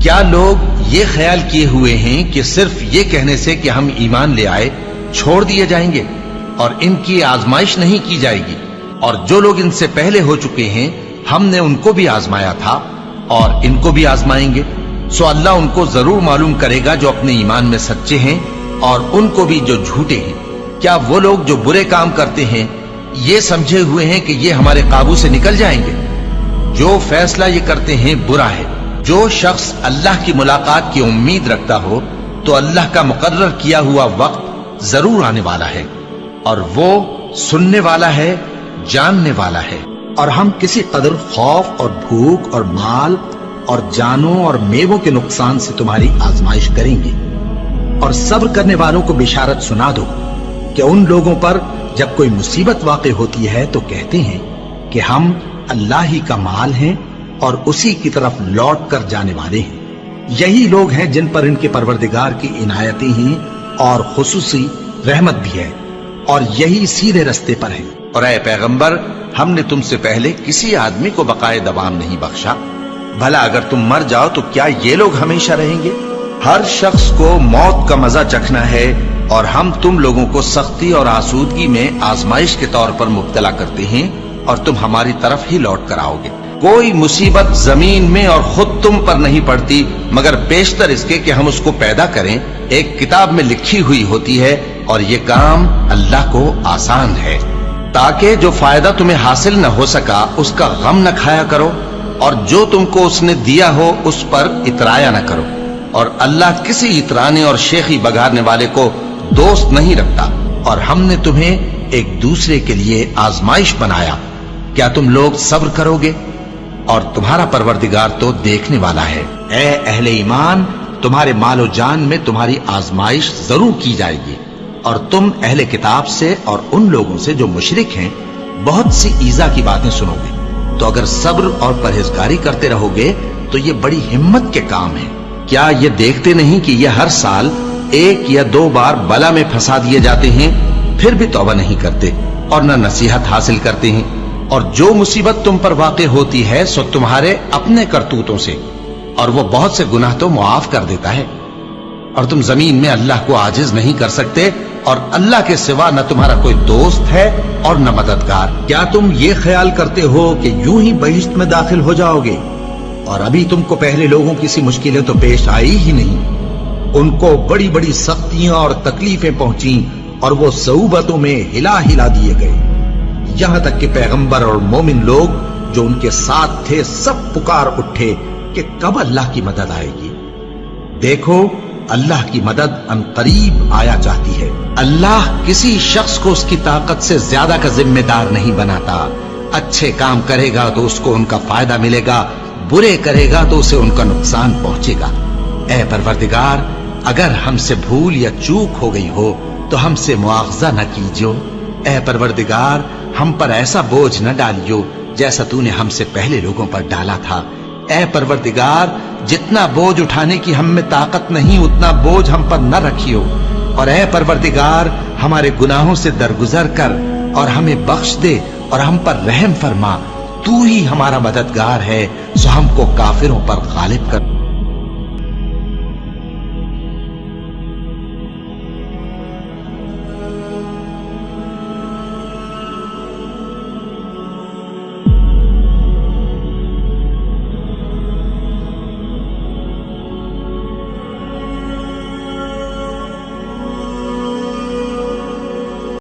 کیا لوگ یہ خیال کیے ہوئے ہیں کہ صرف یہ کہنے سے کہ ہم ایمان لے آئے چھوڑ دیے جائیں گے اور ان کی آزمائش نہیں کی جائے گی؟ اور جو لوگ ان سے پہلے ہو چکے ہیں ہم نے ان کو بھی آزمایا تھا اور ان کو بھی آزمائیں گے، سو اللہ ان کو ضرور معلوم کرے گا جو اپنے ایمان میں سچے ہیں اور ان کو بھی جو جھوٹے ہیں۔ کیا وہ لوگ جو برے کام کرتے ہیں یہ سمجھے ہوئے ہیں کہ یہ ہمارے قابو سے نکل جائیں گے؟ جو فیصلہ یہ کرتے ہیں برا ہے۔ جو شخص اللہ کی ملاقات کی امید رکھتا ہو تو اللہ کا مقرر کیا ہوا وقت ضرور آنے والا ہے، اور وہ سننے والا ہے، جاننے والا ہے۔ اور ہم کسی قدر خوف اور بھوک اور مال اور جانوں اور میووں کے نقصان سے تمہاری آزمائش کریں گے، اور صبر کرنے والوں کو بشارت سنا دو کہ ان لوگوں پر جب کوئی مصیبت واقع ہوتی ہے تو کہتے ہیں کہ ہم اللہ ہی کا مال ہیں اور اسی کی طرف لوٹ کر جانے والے ہیں۔ یہی لوگ ہیں جن پر ان کے پروردگار کی عنایتیں ہیں اور خصوصی رحمت بھی ہے، اور یہی سیدھے رستے پر ہیں۔ اور اے پیغمبر، ہم نے تم سے پہلے کسی آدمی کو بقائے دوام نہیں بخشا، بھلا اگر تم مر جاؤ تو کیا یہ لوگ ہمیشہ رہیں گے؟ ہر شخص کو موت کا مزہ چکھنا ہے، اور ہم تم لوگوں کو سختی اور آسودگی میں آزمائش کے طور پر مبتلا کرتے ہیں، اور تم ہماری طرف ہی لوٹ کر آؤ گے۔ کوئی مصیبت زمین میں اور خود تم پر نہیں پڑتی مگر پیشتر اس کے کہ ہم اس کو پیدا کریں ایک کتاب میں لکھی ہوئی ہوتی ہے، اور یہ کام اللہ کو آسان ہے، تاکہ جو فائدہ تمہیں حاصل نہ ہو سکا اس کا غم نہ کھایا کرو، اور جو تم کو اس نے دیا ہو اس پر اترایا نہ کرو۔ اور اللہ کسی اترانے اور شیخی بگارنے والے کو دوست نہیں رکھتا، اور ہم نے تمہیں ایک دوسرے کے لیے آزمائش بنایا، کیا تم لوگ صبر کرو گے؟ اور تمہارا پروردگار تو دیکھنے والا ہے۔ اے اہل ایمان، تمہارے مال و جان میں تمہاری آزمائش ضرور کی جائے گی، اور تم اہل کتاب سے اور ان لوگوں سے جو مشرک ہیں بہت سی ایذا کی باتیں سنو گے، تو اگر صبر اور پرہیزگاری کرتے رہو گے تو یہ بڑی ہمت کے کام ہے۔ کیا یہ دیکھتے نہیں کہ یہ ہر سال 1 یا 2 بار بلا میں پھنسا دیے جاتے ہیں، پھر بھی توبہ نہیں کرتے اور نہ نصیحت حاصل کرتے ہیں؟ اور جو مصیبت تم پر واقع ہوتی ہے سو تمہارے اپنے کرتوتوں سے، اور وہ بہت سے گناہ تو معاف کر دیتا ہے۔ اور تم زمین میں اللہ کو عاجز نہیں کر سکتے، اور اللہ کے سوا نہ تمہارا کوئی دوست ہے اور نہ مددگار۔ کیا تم یہ خیال کرتے ہو کہ یوں ہی بہشت میں داخل ہو جاؤ گے؟ اور ابھی تم کو پہلے لوگوں کی سی مشکلیں تو پیش آئی ہی نہیں، ان کو بڑی بڑی سختیاں اور تکلیفیں پہنچیں، اور وہ صعوبتوں میں ہلا ہلا دیے گئے، یہاں تک کہ پیغمبر اور مومن لوگ جو ان کے ساتھ تھے سب پکار اٹھے کہ کب اللہ کی مدد آئے گی۔ دیکھو، اللہ کی مدد ان قریب آیا چاہتی ہے۔ اللہ کسی شخص کو اس کی طاقت سے زیادہ کا ذمہ دار نہیں بناتا۔ اچھے کام کرے گا تو اس کو ان کا فائدہ ملے گا، برے کرے گا تو اسے ان کا نقصان پہنچے گا۔ اے پروردگار، اگر ہم سے بھول یا چوک ہو گئی ہو تو ہم سے مواخذہ نہ کیجو۔ اے پروردگار، ہم پر ایسا بوجھ نہ ڈالیو جیسا تو نے ہم سے پہلے لوگوں پر ڈالا تھا۔ اے پروردگار، جتنا بوجھ اٹھانے کی ہم میں طاقت نہیں اتنا بوجھ ہم پر نہ رکھیو، اور اے پروردگار، ہمارے گناہوں سے درگزر کر اور ہمیں بخش دے اور ہم پر رحم فرما۔ تو ہی ہمارا مددگار ہے، سو ہم کو کافروں پر غالب کر۔